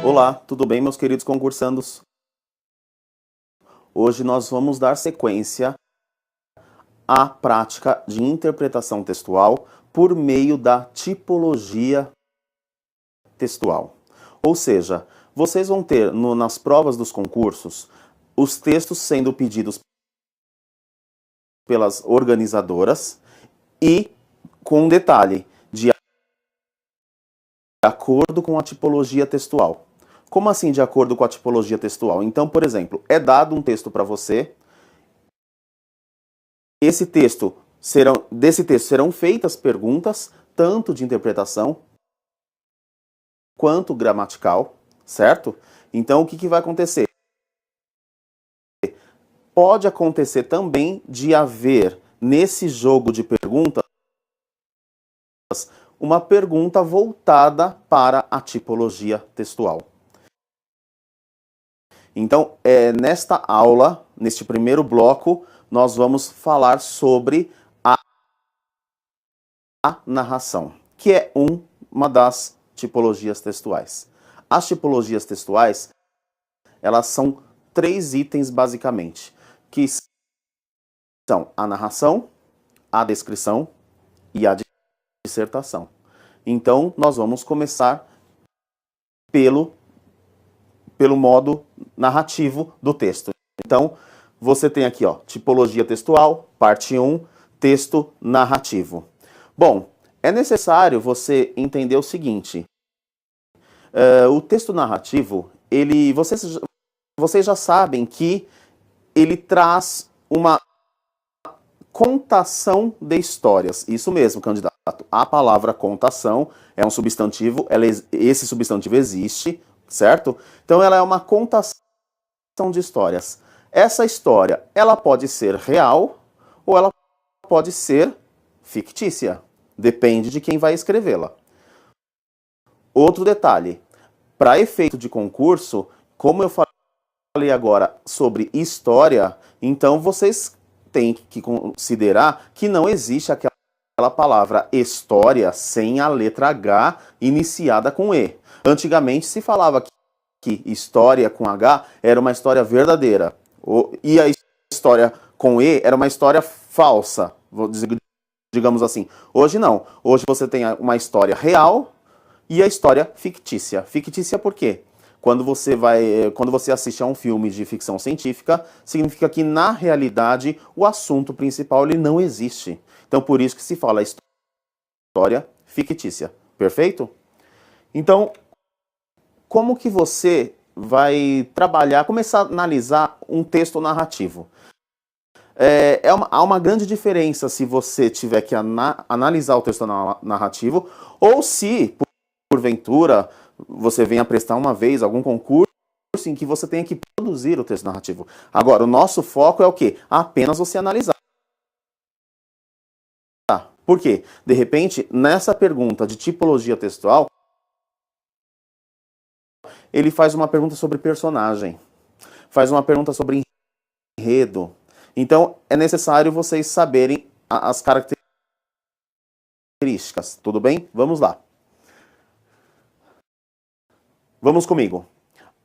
Olá, tudo bem, meus queridos concursandos? Hoje nós vamos dar sequência à prática de interpretação textual por meio da tipologia textual. Ou seja, vocês vão ter nas provas dos concursos os textos sendo pedidos pelas organizadoras e com um detalhe, de acordo com a tipologia textual. Como assim de acordo com a tipologia textual? Então, por exemplo, é dado um texto para você, desse texto serão feitas perguntas, tanto de interpretação quanto gramatical, certo? Então, o que vai acontecer? Pode acontecer também de haver, nesse jogo de perguntas, uma pergunta voltada para a tipologia textual. Então, nesta aula, neste primeiro bloco, nós vamos falar sobre a narração, que é uma das tipologias textuais. As tipologias textuais, elas são 3 itens basicamente, que são a narração, a descrição e a dissertação. Então, nós vamos começar pelo modo narrativo do texto. Então, você tem aqui, ó, tipologia textual, parte 1, texto narrativo. Bom, é necessário você entender o seguinte. O texto narrativo, vocês já sabem que ele traz uma contação de histórias. Isso mesmo, candidato. A palavra contação é um substantivo, esse substantivo existe, certo? Então ela é uma contação de histórias. Essa história, ela pode ser real ou ela pode ser fictícia. Depende de quem vai escrevê-la. Outro detalhe, para efeito de concurso, como eu falei agora sobre história, então vocês têm que considerar que não existe aquela palavra história sem a letra H iniciada com E. Antigamente se falava que história com H era uma história verdadeira. E a história com E era uma história falsa, digamos assim. Hoje não. Hoje você tem uma história real e a história fictícia. Fictícia por quê? Quando você assiste a um filme de ficção científica, significa que na realidade o assunto principal ele não existe. Então por isso que se fala história fictícia. Perfeito? Então, como que você vai começar a analisar um texto narrativo? Há uma grande diferença se você tiver que analisar o texto narrativo ou se, porventura, você venha prestar uma vez algum concurso em que você tenha que produzir o texto narrativo. Agora, o nosso foco é o quê? Apenas você analisar. Por quê? De repente, nessa pergunta de tipologia textual, ele faz uma pergunta sobre personagem, faz uma pergunta sobre enredo. Então, é necessário vocês saberem as características, tudo bem? Vamos lá. Vamos comigo.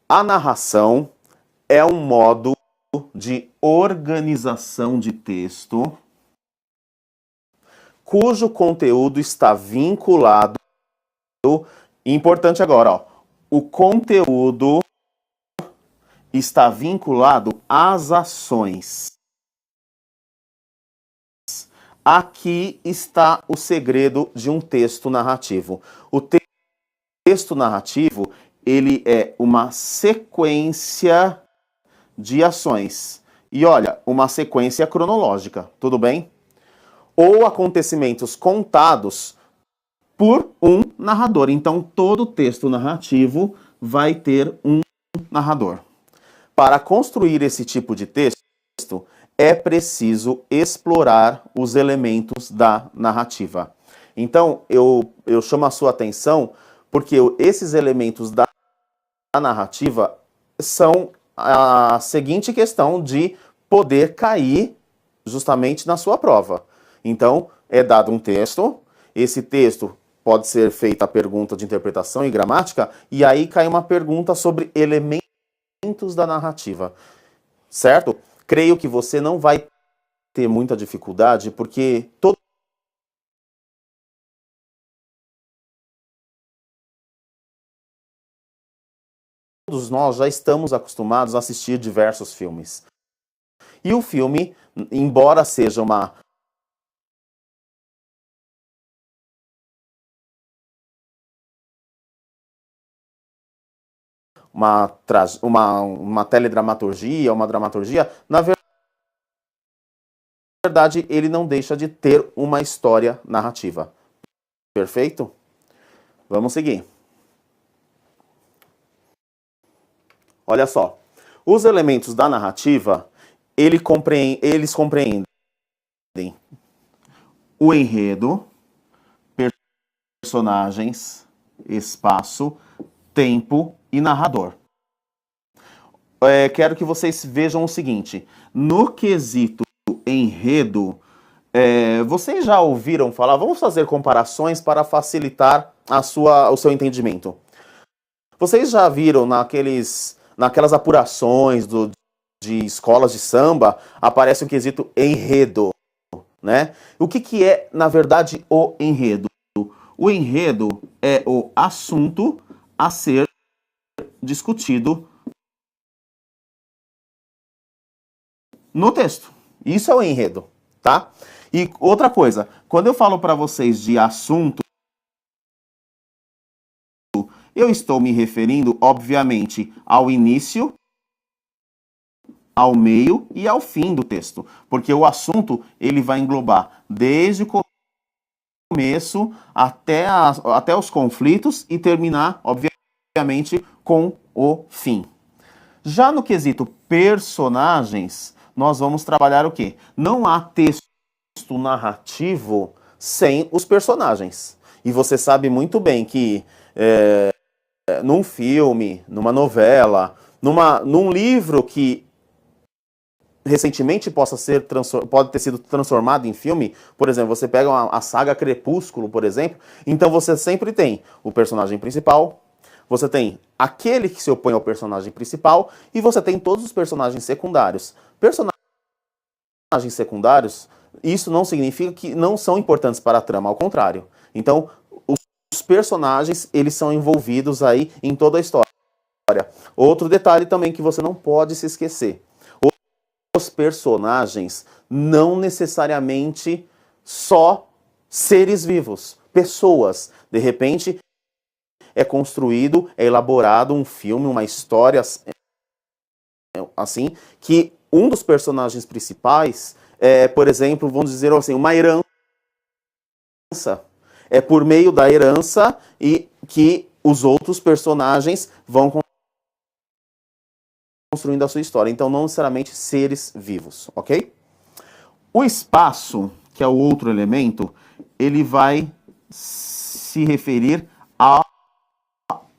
A narração é um modo de organização de texto cujo conteúdo está vinculado, importante agora, ó, o conteúdo está vinculado às ações. Aqui está o segredo de um texto narrativo. O texto narrativo, ele é uma sequência de ações. E olha, uma sequência cronológica, tudo bem? Ou acontecimentos contados por um narrador. Então, todo texto narrativo vai ter um narrador. Para construir esse tipo de texto, é preciso explorar os elementos da narrativa. Então, eu chamo a sua atenção porque esses elementos da narrativa são a seguinte questão de poder cair justamente na sua prova. Então, é dado um texto, esse texto pode ser feita a pergunta de interpretação e gramática, e aí cai uma pergunta sobre elementos da narrativa, certo? Creio que você não vai ter muita dificuldade, porque todos nós já estamos acostumados a assistir diversos filmes. E o filme, embora seja uma teledramaturgia, uma dramaturgia, na verdade, ele não deixa de ter uma história narrativa. Perfeito? Vamos seguir. Olha só. Os elementos da narrativa, eles compreendem o enredo, personagens, espaço, tempo e narrador. Quero que vocês vejam o seguinte. No quesito enredo, vocês já ouviram falar, vamos fazer comparações para facilitar o seu entendimento. Vocês já viram naquelas apurações de escolas de samba, aparece o quesito enredo, né? O que é, na verdade, o enredo? O enredo é o assunto a ser discutido no texto. Isso é o enredo, tá? E outra coisa, quando eu falo para vocês de assunto, eu estou me referindo, obviamente, ao início, ao meio e ao fim do texto. Porque o assunto, ele vai englobar desde o começo até os conflitos e terminar, obviamente, com o fim. Já no quesito personagens, nós vamos trabalhar o quê? Não há texto narrativo sem os personagens. E você sabe muito bem que num filme, numa novela, num livro que recentemente pode ter sido transformado em filme, por exemplo, você pega a saga Crepúsculo, por exemplo, então você sempre tem o personagem principal, você tem aquele que se opõe ao personagem principal e você tem todos os personagens secundários. Personagens secundários, isso não significa que não são importantes para a trama, ao contrário. Então, os personagens, eles são envolvidos aí em toda a história. Outro detalhe também que você não pode se esquecer. Os personagens não necessariamente só seres vivos, pessoas. De repente, é construído, é elaborado um filme, uma história assim, que um dos personagens principais por exemplo, vamos dizer assim, uma herança. É por meio da herança e que os outros personagens vão construindo a sua história. Então, não necessariamente seres vivos, ok? O espaço, que é o outro elemento, ele vai se referir ao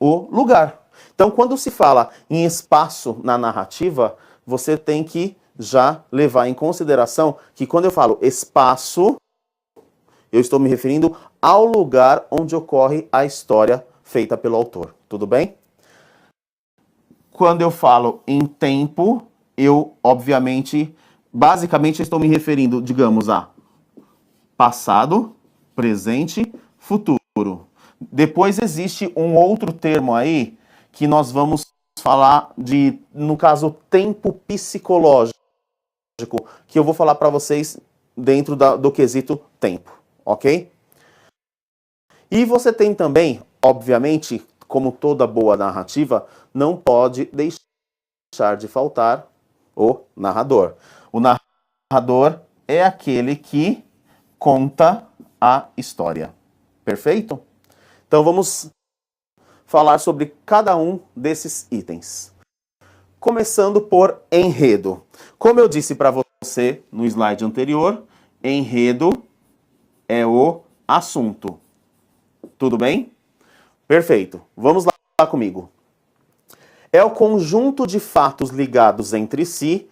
lugar. Então, quando se fala em espaço na narrativa, você tem que já levar em consideração que quando eu falo espaço, eu estou me referindo ao lugar onde ocorre a história feita pelo autor. Tudo bem? Quando eu falo em tempo, eu, obviamente, basicamente estou me referindo, digamos, a passado, presente, futuro. Depois existe um outro termo aí que nós vamos falar de, no caso, tempo psicológico, que eu vou falar para vocês dentro do quesito tempo, ok? E você tem também, obviamente, como toda boa narrativa, não pode deixar de faltar o narrador. O narrador é aquele que conta a história. Perfeito? Então vamos falar sobre cada um desses itens. Começando por enredo. Como eu disse para você no slide anterior, enredo é o assunto. Tudo bem? Perfeito. Vamos lá comigo. É o conjunto de fatos ligados entre si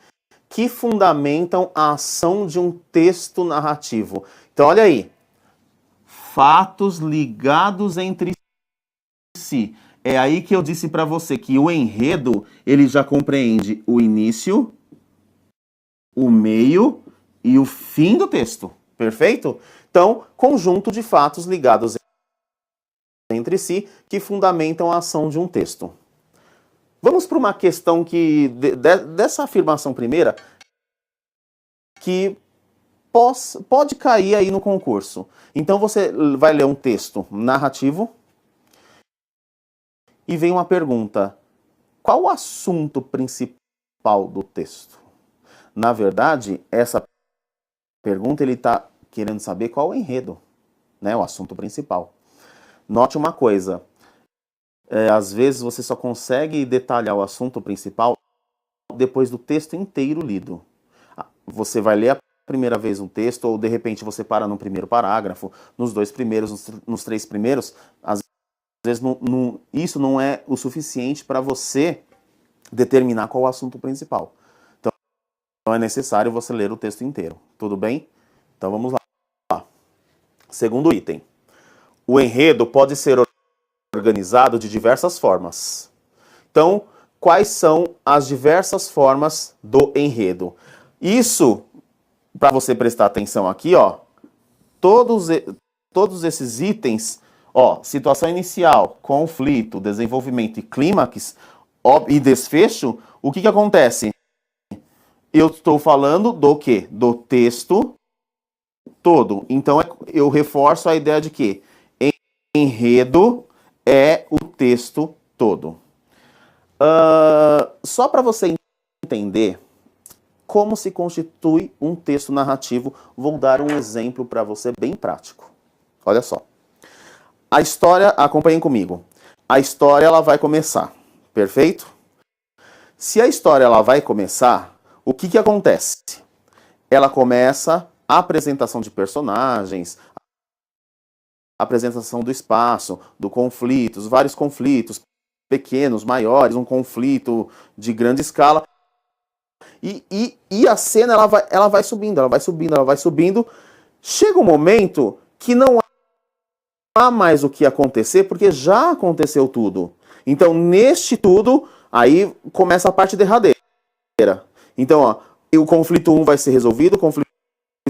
que fundamentam a ação de um texto narrativo. Então, olha aí. fatos ligados entre si. É aí que eu disse para você que o enredo, ele já compreende o início, o meio e o fim do texto. Perfeito? Então, conjunto de fatos ligados entre si que fundamentam a ação de um texto. Vamos para uma questão que dessa afirmação primeira que pode cair aí no concurso. Então você vai ler um texto narrativo e vem uma pergunta: qual o assunto principal do texto? Na verdade, essa pergunta ele está querendo saber qual é o enredo, né, o assunto principal. Note uma coisa, às vezes você só consegue detalhar o assunto principal depois do texto inteiro lido. Você vai ler a primeira vez um texto, ou de repente você para no primeiro parágrafo, nos dois primeiros, nos três primeiros, às vezes isso não é o suficiente para você determinar qual é o assunto principal. Então é necessário você ler o texto inteiro. Tudo bem? Então vamos lá. Segundo item. O enredo pode ser organizado de diversas formas. Então, quais são as diversas formas do enredo? Isso, para você prestar atenção aqui, ó, todos esses itens, ó, situação inicial, conflito, desenvolvimento e clímax, e desfecho, o que acontece? Eu estou falando do quê? Do texto todo. Então, eu reforço a ideia de que enredo é o texto todo. Só para você entender como se constitui um texto narrativo, vou dar um exemplo para você bem prático. Olha só. A história, acompanhem comigo. A história ela vai começar, perfeito? Se a história ela vai começar, o que acontece? Ela começa a apresentação de personagens, a apresentação do espaço, do conflito, os vários conflitos, pequenos, maiores, um conflito de grande escala. E a cena ela vai subindo, ela vai subindo, ela vai subindo. Chega um momento que não há mais o que acontecer, porque já aconteceu tudo. Então, neste tudo, aí começa a parte derradeira. Então, ó, o conflito 1 vai ser resolvido, o conflito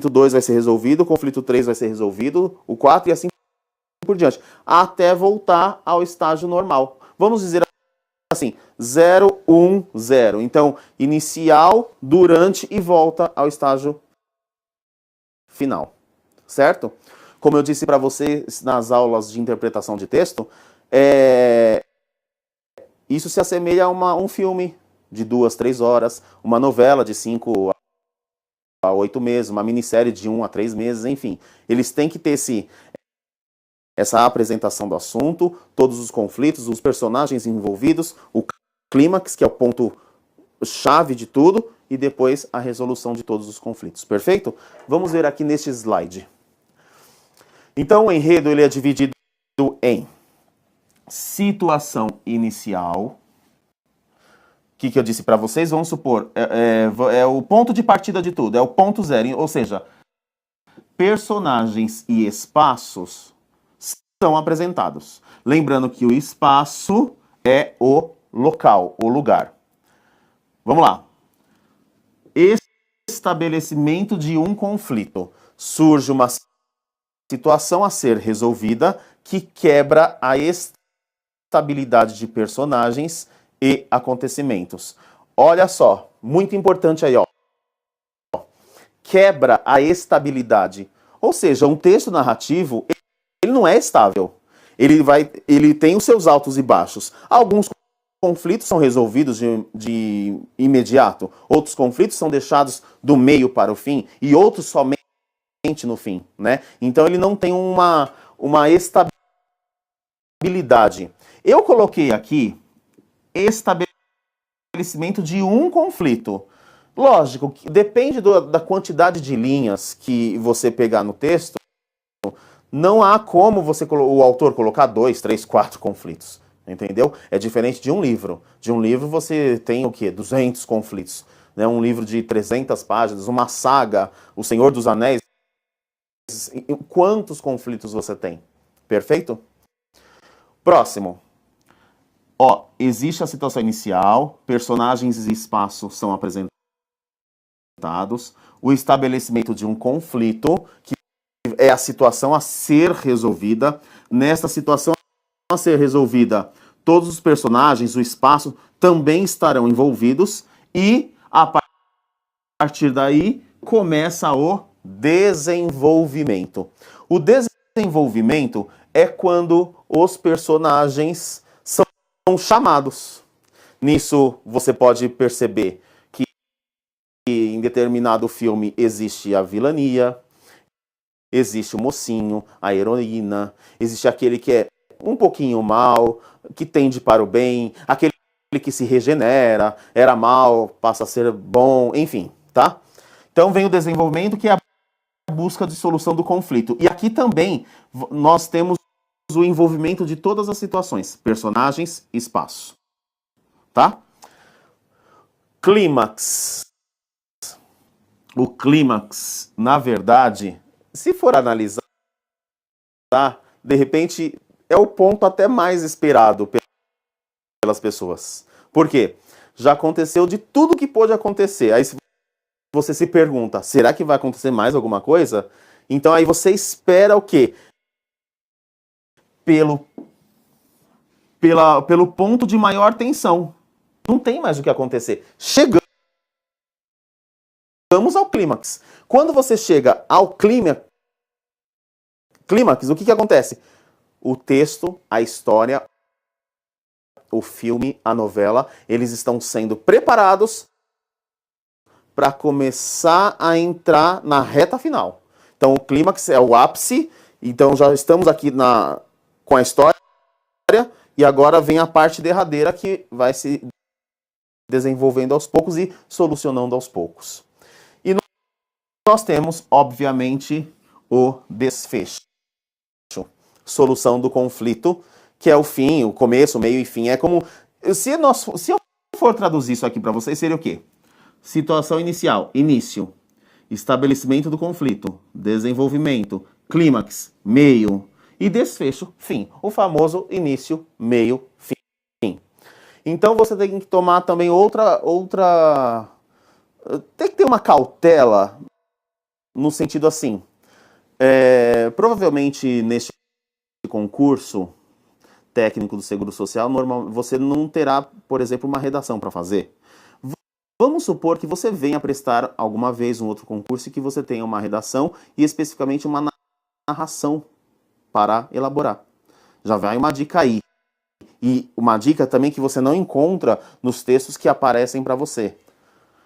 2 vai ser resolvido, o conflito 3 vai ser resolvido, o 4 e assim por diante, até voltar ao estágio normal. Vamos dizer assim, 0, 1, 0. Então, inicial, durante e volta ao estágio final. Certo? Como eu disse para vocês nas aulas de interpretação de texto, isso se assemelha a um filme de 2, 3 horas, uma novela de 5 a 8 meses, uma minissérie de 1 a 3 meses, enfim. Eles têm que ter essa apresentação do assunto, todos os conflitos, os personagens envolvidos, o clímax, que é o ponto-chave de tudo, e depois a resolução de todos os conflitos. Perfeito? Vamos ver aqui neste slide. Então, o enredo ele é dividido em situação inicial. O que eu disse para vocês? Vamos supor, é o ponto de partida de tudo, é o ponto zero, ou seja, personagens e espaços são apresentados. Lembrando que o espaço é o local, o lugar. Vamos lá. Estabelecimento de um conflito. Surge uma situação a ser resolvida que quebra a estabilidade de personagens e acontecimentos. Olha só, muito importante aí, ó. Quebra a estabilidade. Ou seja, um texto narrativo ele não é estável. Ele tem os seus altos e baixos. Alguns conflitos são resolvidos de imediato. Outros conflitos são deixados do meio para o fim. E outros somente no fim, né? Então ele não tem uma estabilidade. Eu coloquei aqui estabelecimento de um conflito. Lógico, depende da quantidade de linhas que você pegar no texto. Não há como o autor colocar 2, 3, 4 conflitos, entendeu? É diferente de um livro. De um livro você tem o quê? 200 conflitos. Né? Um livro de 300 páginas, uma saga, O Senhor dos Anéis, quantos conflitos você tem. Perfeito? Próximo. Ó, existe a situação inicial, personagens e espaço são apresentados, o estabelecimento de um conflito, que é a situação a ser resolvida. Nesta situação a ser resolvida, todos os personagens, o espaço, também estarão envolvidos e, a partir daí, começa o desenvolvimento. O desenvolvimento é quando os personagens são chamados. Nisso, você pode perceber que em determinado filme existe a vilania, existe o mocinho, a heroína, existe aquele que é um pouquinho mal, que tende para o bem, aquele que se regenera, era mal, passa a ser bom, enfim, tá? Então vem o desenvolvimento, que é a busca de solução do conflito. E aqui também nós temos o envolvimento de todas as situações, personagens, espaço, tá? Clímax. O clímax, na verdade, se for analisar, de repente é o ponto até mais esperado pelas pessoas. Por quê? Já aconteceu de tudo que pôde acontecer. Aí você se pergunta, será que vai acontecer mais alguma coisa? Então aí você espera o quê? Pelo ponto de maior tensão. Não tem mais o que acontecer. Chegamos ao clímax. Quando você chega ao clímax, o que acontece? O texto, a história, o filme, a novela, eles estão sendo preparados para começar a entrar na reta final. Então o clímax é o ápice, então já estamos aqui com a história, e agora vem a parte derradeira que vai se desenvolvendo aos poucos e solucionando aos poucos. E nós temos, obviamente, o desfecho. Solução do conflito, que é o fim, o começo, o meio e fim. É como... Se eu for traduzir isso aqui para vocês, seria o quê? Situação inicial, início. Estabelecimento do conflito, desenvolvimento, clímax, meio. E desfecho, fim. O famoso início, meio, fim. Então você tem que tomar também outra... Tem que ter uma cautela no sentido assim. Provavelmente neste concurso técnico do Seguro Social, você não terá, por exemplo, uma redação para fazer. Vamos supor que você venha prestar alguma vez um outro concurso e que você tenha uma redação e especificamente uma narração para elaborar. Já vai uma dica aí. E uma dica também que você não encontra nos textos que aparecem para você.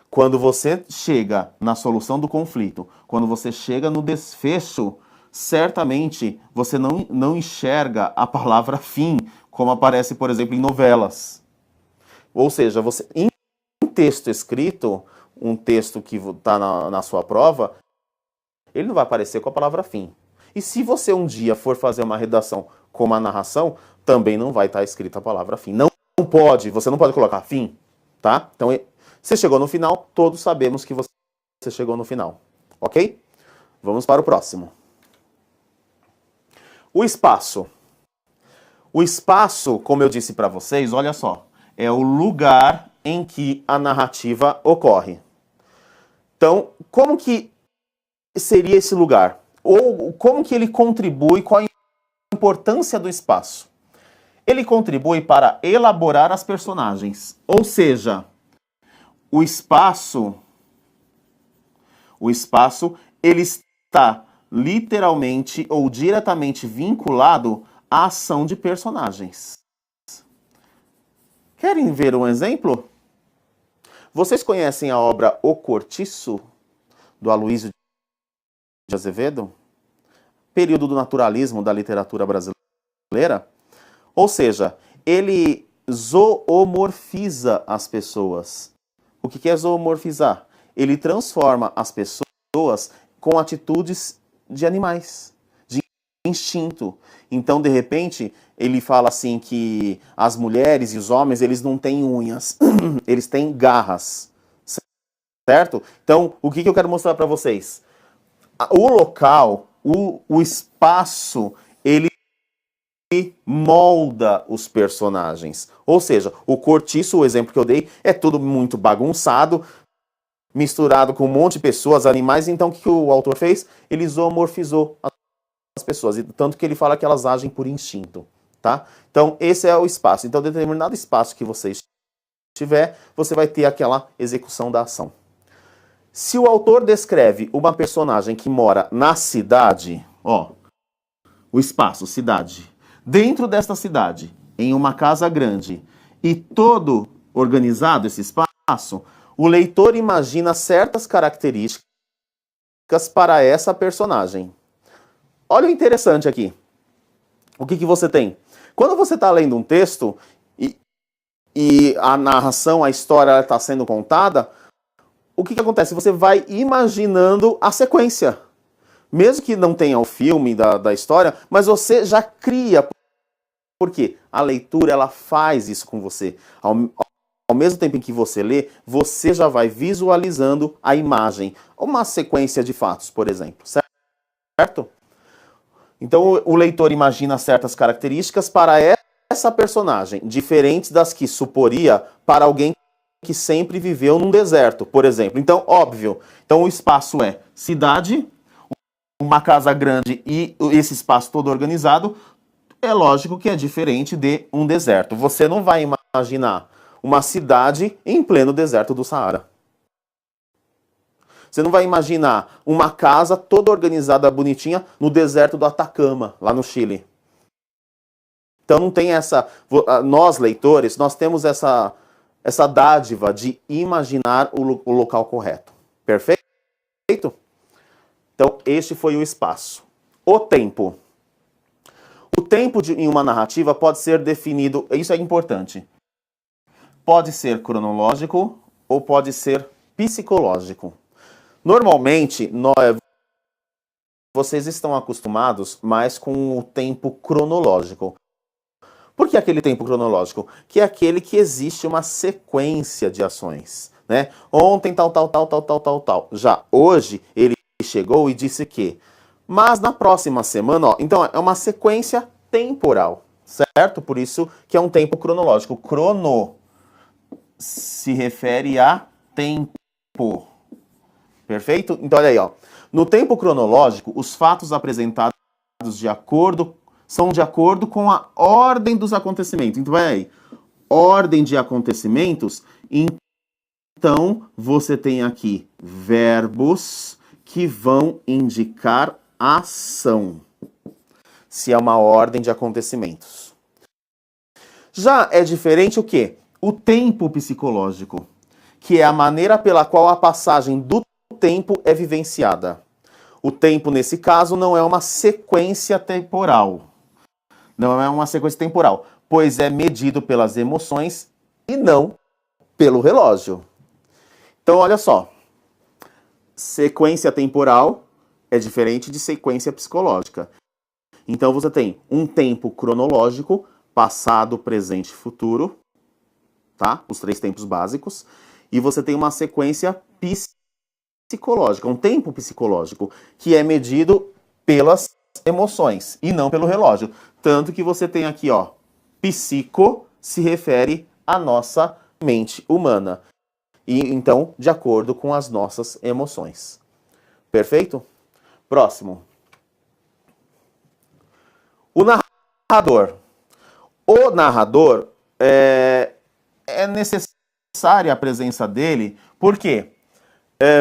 Quando você chega na solução do conflito, quando você chega no desfecho, certamente você não enxerga a palavra fim, como aparece, por exemplo, em novelas. Ou seja, você, em texto escrito, um texto que está na sua prova, ele não vai aparecer com a palavra fim. E se você um dia for fazer uma redação com uma narração, também não vai estar escrita a palavra fim. Não pode, você não pode colocar fim, tá? Então, você chegou no final, todos sabemos que você chegou no final, ok? Vamos para o próximo. O espaço. O espaço, como eu disse para vocês, olha só, é o lugar em que a narrativa ocorre. Então, como que seria esse lugar? Ou como que ele contribui, qual a importância do espaço? Ele contribui para elaborar as personagens. Ou seja, o espaço, ele está literalmente ou diretamente vinculado à ação de personagens. Querem ver um exemplo? Vocês conhecem a obra O Cortiço, do Aloysio de Azevedo? Período do naturalismo da literatura brasileira? Ou seja, ele zoomorfiza as pessoas. O que é zoomorfizar? Ele transforma as pessoas com atitudes de animais, de instinto. Então, de repente, ele fala assim que as mulheres e os homens, eles não têm unhas, eles têm garras, certo? Então, o que eu quero mostrar para vocês? O local o espaço, ele molda os personagens. Ou seja, o Cortiço, o exemplo que eu dei, é tudo muito bagunçado, misturado com um monte de pessoas, animais. Então o que o autor fez? Ele zoomorfizou as pessoas, e tanto que ele fala que elas agem por instinto, tá? Então esse é o espaço. Então determinado espaço que você tiver, você vai ter aquela execução da ação. Se o autor descreve uma personagem que mora na cidade, ó, o espaço, cidade, dentro desta cidade, em uma casa grande, e todo organizado esse espaço, o leitor imagina certas características para essa personagem. Olha o interessante aqui. O que você tem? Quando você está lendo um texto e a narração, a história está sendo contada, o que acontece? Você vai imaginando a sequência. Mesmo que não tenha o filme da história, mas você já cria. Por quê? A leitura, ela faz isso com você. Ao mesmo tempo em que você lê, você já vai visualizando a imagem. Uma sequência de fatos, por exemplo. Certo? Então, o leitor imagina certas características para essa personagem, diferentes das que suporia para alguém que sempre viveu num deserto, por exemplo. Então, óbvio. Então, o espaço é cidade, uma casa grande e esse espaço todo organizado. É lógico que é diferente de um deserto. Você não vai imaginar uma cidade em pleno deserto do Saara. Você não vai imaginar uma casa toda organizada, bonitinha, no deserto do Atacama, lá no Chile. Então não tem essa... Nós, leitores, nós temos essa dádiva de imaginar o local correto. Perfeito? Então, este foi o espaço. O tempo. O tempo em uma narrativa pode ser definido, isso é importante, pode ser cronológico ou pode ser psicológico. Normalmente, vocês estão acostumados mais com o tempo cronológico. Por que aquele tempo cronológico? Que é aquele que existe uma sequência de ações, né? Ontem tal. Já hoje, ele chegou e disse que... Mas na próxima semana, ó, então é uma sequência temporal, certo? Por isso que é um tempo cronológico. Crono se refere a tempo. Perfeito? Então olha aí, ó. No tempo cronológico, os fatos apresentados são de acordo com a ordem dos acontecimentos. Então olha aí. Ordem de acontecimentos. Então você tem aqui verbos que vão indicar ação, se é uma ordem de acontecimentos. Já é diferente o quê? O tempo psicológico, que é a maneira pela qual a passagem do tempo é vivenciada. O tempo, nesse caso, não é uma sequência temporal. Não é uma sequência temporal, pois é medido pelas emoções e não pelo relógio. Então, olha só. Sequência temporal é diferente de sequência psicológica. Então você tem um tempo cronológico, passado, presente e futuro, tá? Os 3 tempos básicos. E você tem uma sequência psicológica, um tempo psicológico, que é medido pelas emoções e não pelo relógio. Tanto que você tem aqui, ó, psico se refere à nossa mente humana. E então, de acordo com as nossas emoções. Perfeito? Próximo. O narrador. O narrador é necessária a presença dele, porque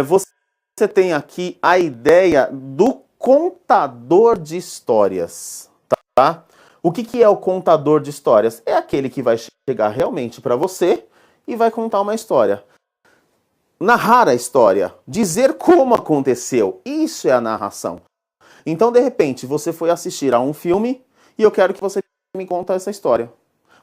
você tem aqui a ideia do contador de histórias, tá? O que é o contador de histórias? É aquele que vai chegar realmente para você e vai contar uma história. Narrar a história, dizer como aconteceu, isso é a narração. Então, de repente, você foi assistir a um filme e eu quero que você me conte essa história.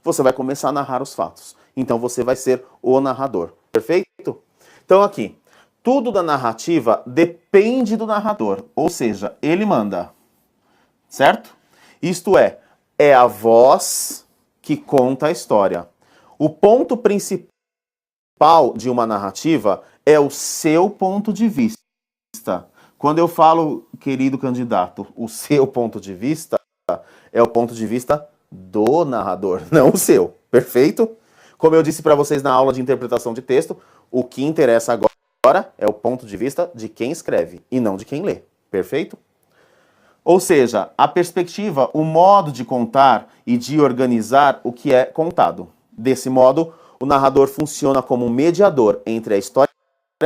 Você vai começar a narrar os fatos. Então, você vai ser o narrador. Perfeito? Então, aqui, tudo da narrativa depende do narrador. Ou seja, ele manda. Certo? Isto é a voz que conta a história. O ponto principal de uma narrativa é o seu ponto de vista. Quando eu falo, querido candidato, o seu ponto de vista, é o ponto de vista do narrador, não o seu. Perfeito? Como eu disse para vocês na aula de interpretação de texto, o que interessa agora é o ponto de vista de quem escreve e não de quem lê. Perfeito? Ou seja, a perspectiva, o modo de contar e de organizar o que é contado. Desse modo, o narrador funciona como um mediador entre a história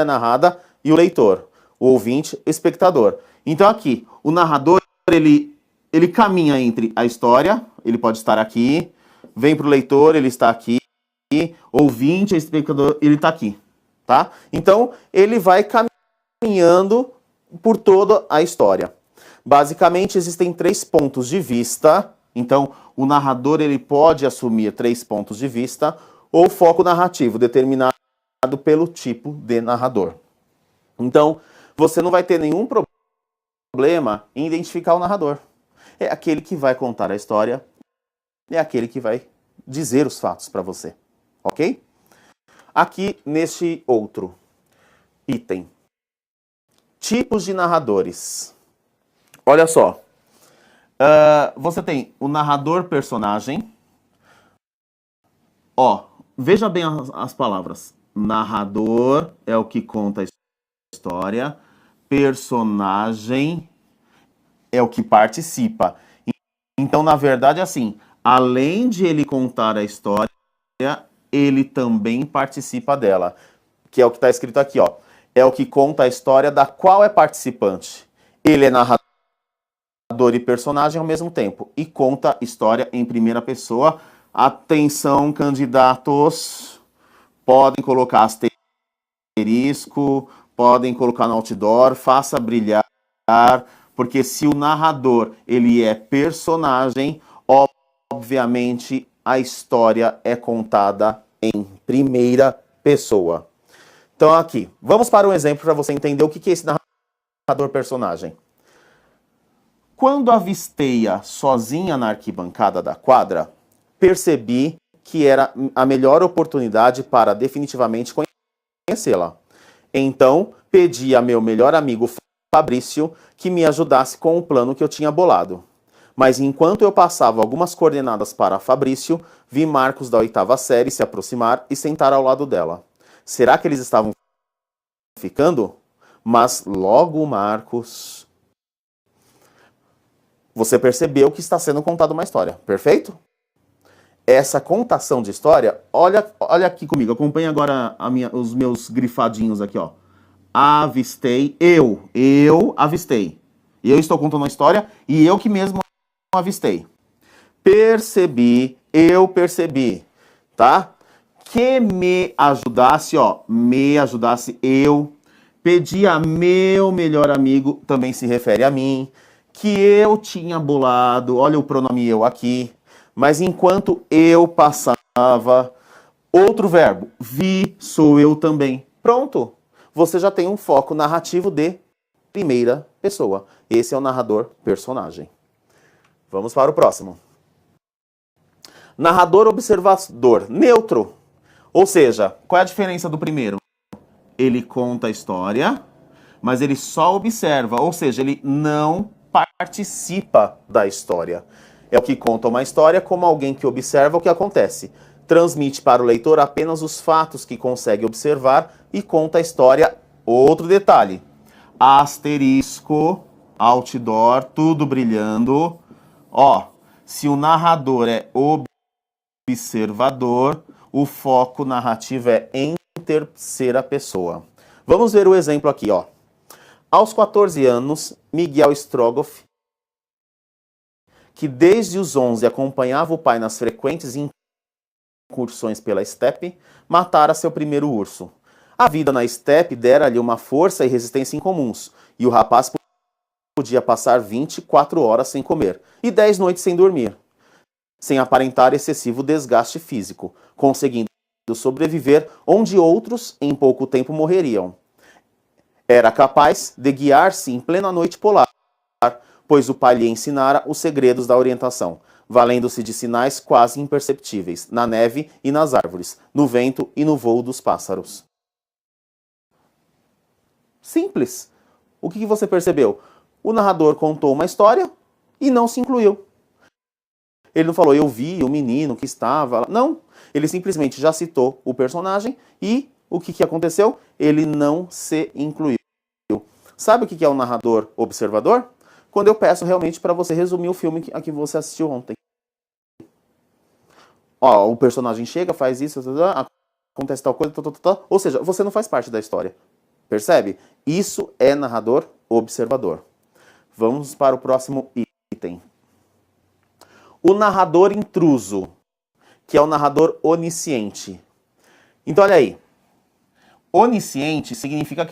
narrada e o leitor, o ouvinte, o espectador. Então aqui, o narrador, ele caminha entre a história, ele pode estar aqui, vem para o leitor, ele está aqui, ouvinte, espectador, ele está aqui, tá? Então, ele vai caminhando por toda a história. Basicamente, existem 3 pontos de vista. Então, o narrador ele pode assumir 3 pontos de vista ou foco narrativo determinado pelo tipo de narrador. Então, você não vai ter nenhum problema em identificar o narrador. É aquele que vai contar a história, é aquele que vai dizer os fatos para você. Ok? Aqui, neste outro item. Tipos de narradores. Olha só. Você tem o narrador personagem. Ó, veja bem as palavras. Narrador é o que conta a história. Personagem é o que participa. Então, na verdade, assim, além de ele contar a história, ele também participa dela. Que é o que está escrito aqui, ó. É o que conta a história da qual é participante. Ele é narrador e personagem ao mesmo tempo. E conta história em primeira pessoa. Atenção, candidatos. Podem colocar asterisco, podem colocar no outdoor, faça brilhar. Porque se o narrador ele é personagem, obviamente a história é contada em primeira pessoa. Então aqui, vamos para um exemplo para você entender o que é esse narrador personagem. Quando avistei-a sozinha na arquibancada da quadra, percebi que era a melhor oportunidade para definitivamente conhecê-la. Então, pedi a meu melhor amigo Fabrício que me ajudasse com o plano que eu tinha bolado. Mas enquanto eu passava algumas coordenadas para Fabrício, vi Marcos da 8ª série se aproximar e sentar ao lado dela. Será que eles estavam ficando? Mas logo Marcos... Você percebeu que está sendo contada uma história, perfeito? Essa contação de história, olha aqui comigo, acompanha agora os meus grifadinhos aqui, ó. Avistei, eu avistei. Eu estou contando uma história e eu que mesmo avistei. Percebi, eu percebi, tá? Que me ajudasse, ó, eu. Pedi a meu melhor amigo, também se refere a mim, que eu tinha bolado, olha o pronome eu aqui, mas enquanto eu passava, outro verbo, vi, sou eu também. Pronto, você já tem um foco narrativo de primeira pessoa. Esse é o narrador personagem. Vamos para o próximo. Narrador observador, neutro. Ou seja, qual é a diferença do primeiro? Ele conta a história, mas ele só observa, ou seja, ele não participa da história. É o que conta uma história como alguém que observa o que acontece. Transmite para o leitor apenas os fatos que consegue observar e conta a história. Outro detalhe. Asterisco, outdoor, tudo brilhando. Ó, se o narrador é observador, o foco narrativo é em terceira pessoa. Vamos ver o exemplo aqui, ó. Aos 14 anos, Miguel Strogoff, que desde os 11 acompanhava o pai nas frequentes incursões pela estepe, matara seu primeiro urso. A vida na estepe dera-lhe uma força e resistência incomuns, e o rapaz podia passar 24 horas sem comer e 10 noites sem dormir, sem aparentar excessivo desgaste físico, conseguindo sobreviver onde outros em pouco tempo morreriam. Era capaz de guiar-se em plena noite polar, pois o pai lhe ensinara os segredos da orientação, valendo-se de sinais quase imperceptíveis, na neve e nas árvores, no vento e no voo dos pássaros. Simples. o que você percebeu? O narrador contou uma história e não se incluiu. Ele não falou, eu vi o menino que estava lá. Não, ele simplesmente já citou o personagem e o que aconteceu? Ele não se incluiu. Sabe o que é o narrador observador? Quando eu peço realmente para você resumir o filme a que você assistiu ontem. Ó, o personagem chega, faz isso, acontece tal coisa, ou seja, você não faz parte da história. Percebe? Isso é narrador observador. Vamos para o próximo item. O narrador intruso, que é o narrador onisciente. Então, olha aí. Onisciente significa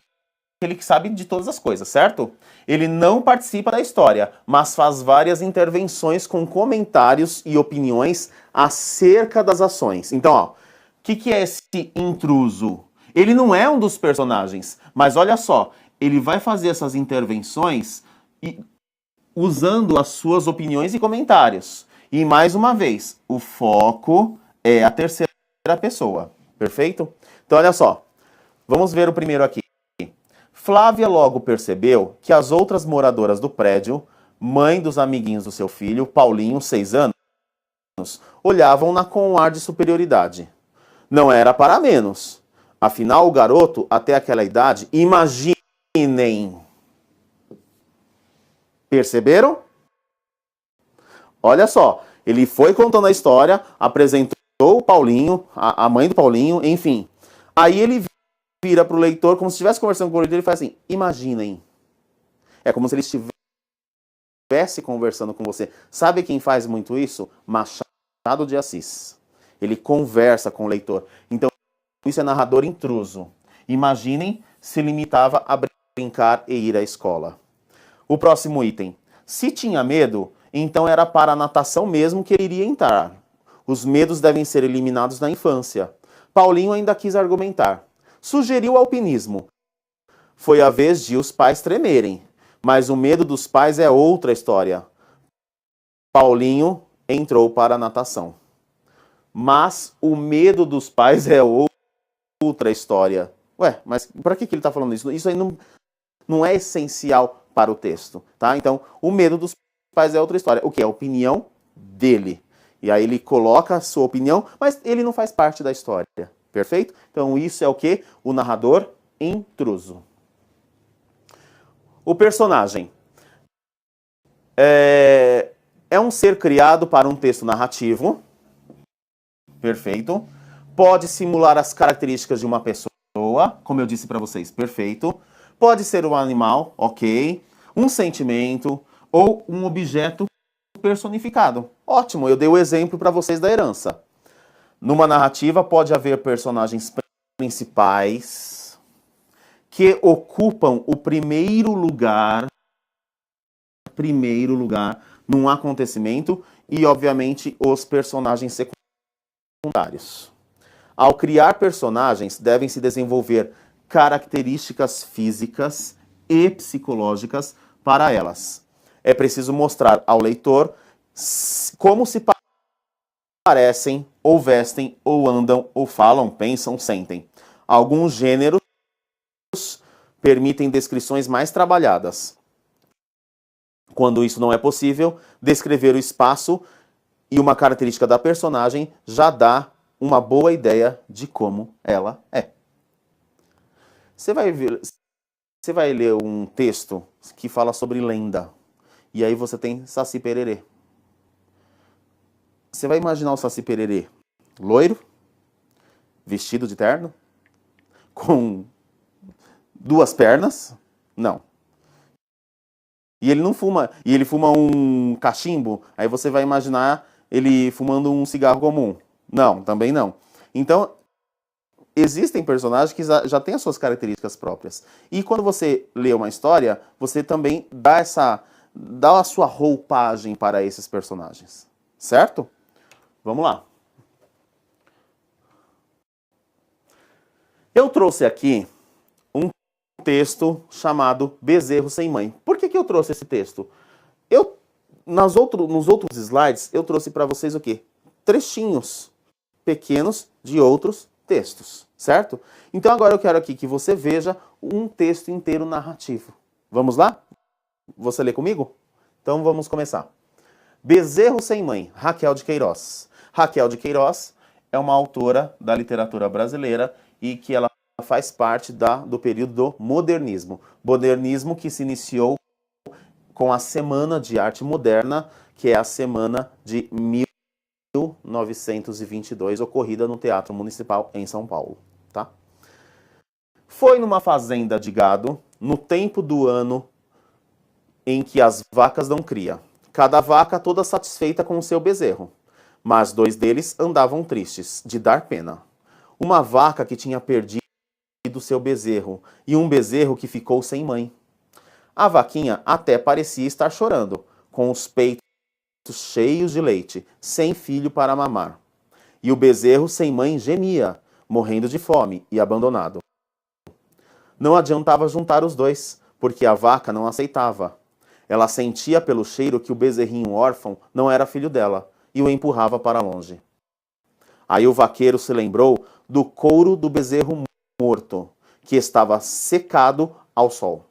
aquele que sabe de todas as coisas, certo? Ele não participa da história, mas faz várias intervenções com comentários e opiniões acerca das ações. Então, ó, o que é esse intruso? Ele não é um dos personagens, mas olha só, ele vai fazer essas intervenções usando as suas opiniões e comentários. E mais uma vez, o foco é a terceira pessoa, perfeito? Então, olha só, vamos ver o primeiro aqui. Flávia logo percebeu que as outras moradoras do prédio, mãe dos amiguinhos do seu filho, Paulinho, 6 anos, olhavam-na com um ar de superioridade. Não era para menos. Afinal, o garoto, até aquela idade, imaginem. Perceberam? Olha só, ele foi contando a história, apresentou o Paulinho, a mãe do Paulinho, enfim. Aí ele vira para o leitor como se estivesse conversando com o leitor e faz assim, imaginem. É como se ele estivesse conversando com você. Sabe quem faz muito isso? Machado de Assis. Ele conversa com o leitor. Então, isso é narrador intruso. Imaginem se limitava a brincar e ir à escola. O próximo item. Se tinha medo, então era para a natação mesmo que ele iria entrar. Os medos devem ser eliminados na infância. Paulinho ainda quis argumentar. Sugeriu alpinismo. Foi a vez de os pais tremerem. Mas o medo dos pais é outra história. Paulinho entrou para a natação. Mas o medo dos pais é outra história. Ué, mas para que ele está falando isso? Isso aí não é essencial para o texto, tá? Então, o medo dos pais é outra história. O que? É a opinião dele. E aí ele coloca a sua opinião, mas ele não faz parte da história. Perfeito? Então, isso é o que? O narrador intruso. O personagem é um ser criado para um texto narrativo. Perfeito. Pode simular as características de uma pessoa, como eu disse para vocês. Perfeito. Pode ser um animal, ok. Um sentimento ou um objeto personificado. Ótimo, eu dei o exemplo para vocês da herança. Numa narrativa pode haver personagens principais que ocupam o primeiro lugar num acontecimento e, obviamente, os personagens secundários. Ao criar personagens, devem se desenvolver características físicas e psicológicas para elas. É preciso mostrar ao leitor como se parecem, ou vestem, ou andam, ou falam, pensam, sentem. Alguns gêneros permitem descrições mais trabalhadas. Quando isso não é possível, descrever o espaço e uma característica da personagem já dá uma boa ideia de como ela é. Você vai ler um texto que fala sobre lenda. E aí você tem Saci Pererê. Você vai imaginar o Saci Pererê loiro, vestido de terno, com 2 pernas? Não. E ele não fuma, e ele fuma um cachimbo, aí você vai imaginar ele fumando um cigarro comum. Não, também não. Então, existem personagens que já têm as suas características próprias. E quando você lê uma história, você também dá a sua roupagem para esses personagens. Certo? Vamos lá. Eu trouxe aqui um texto chamado Bezerro Sem Mãe. Por que eu trouxe esse texto? Nos outros slides, eu trouxe para vocês o quê? Trechinhos pequenos de outros textos, certo? Então agora eu quero aqui que você veja um texto inteiro narrativo, Vamos lá? Você lê comigo? Então vamos começar. Bezerro Sem Mãe, Raquel de Queiroz. Raquel de Queiroz é uma autora da literatura brasileira e que ela faz parte do período do modernismo. Modernismo que se iniciou com a Semana de Arte Moderna, que é a Semana de 1922, ocorrida no Teatro Municipal em São Paulo. Tá? Foi numa fazenda de gado, no tempo do ano em que as vacas dão cria. Cada vaca toda satisfeita com o seu bezerro. Mas 2 deles andavam tristes, de dar pena. Uma vaca que tinha perdido seu bezerro, e um bezerro que ficou sem mãe. A vaquinha até parecia estar chorando, com os peitos cheios de leite, sem filho para mamar. E o bezerro sem mãe gemia, morrendo de fome e abandonado. Não adiantava juntar os dois, porque a vaca não aceitava. Ela sentia pelo cheiro que o bezerrinho órfão não era filho dela, e o empurrava para longe. Aí o vaqueiro se lembrou do couro do bezerro morto, que estava secado ao sol.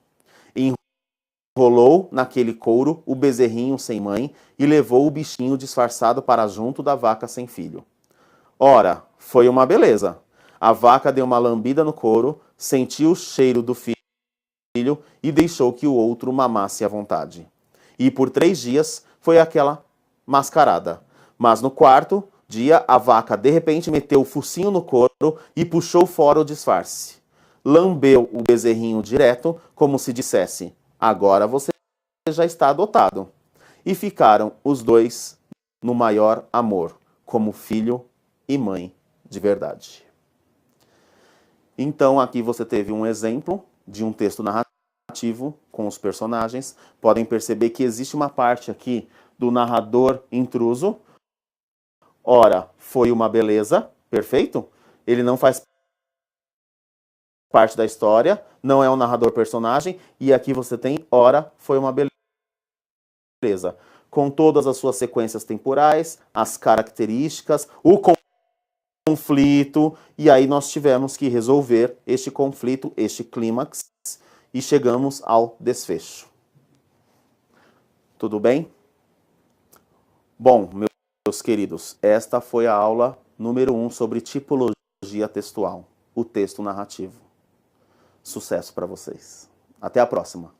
Enrolou naquele couro o bezerrinho sem mãe e levou o bichinho disfarçado para junto da vaca sem filho. Ora, foi uma beleza. A vaca deu uma lambida no couro, sentiu o cheiro do filho e deixou que o outro mamasse à vontade. E por 3 dias foi aquela mascarada. Mas no 4º dia, a vaca de repente meteu o focinho no couro e puxou fora o disfarce. Lambeu o bezerrinho direto, como se dissesse: agora você já está adotado. E ficaram os dois no maior amor, como filho e mãe de verdade. Então aqui você teve um exemplo de um texto narrativo com os personagens. Podem perceber que existe uma parte aqui do narrador intruso. Ora, foi uma beleza, perfeito? Ele não faz parte da história, não é um narrador personagem, e aqui você tem, ora, foi uma beleza. Com todas as suas sequências temporais, as características, o conflito, e aí nós tivemos que resolver este conflito, este clímax, e chegamos ao desfecho. Tudo bem? Bom, meus queridos, esta foi a aula número 1 sobre tipologia textual, o texto narrativo. Sucesso para vocês. Até a próxima.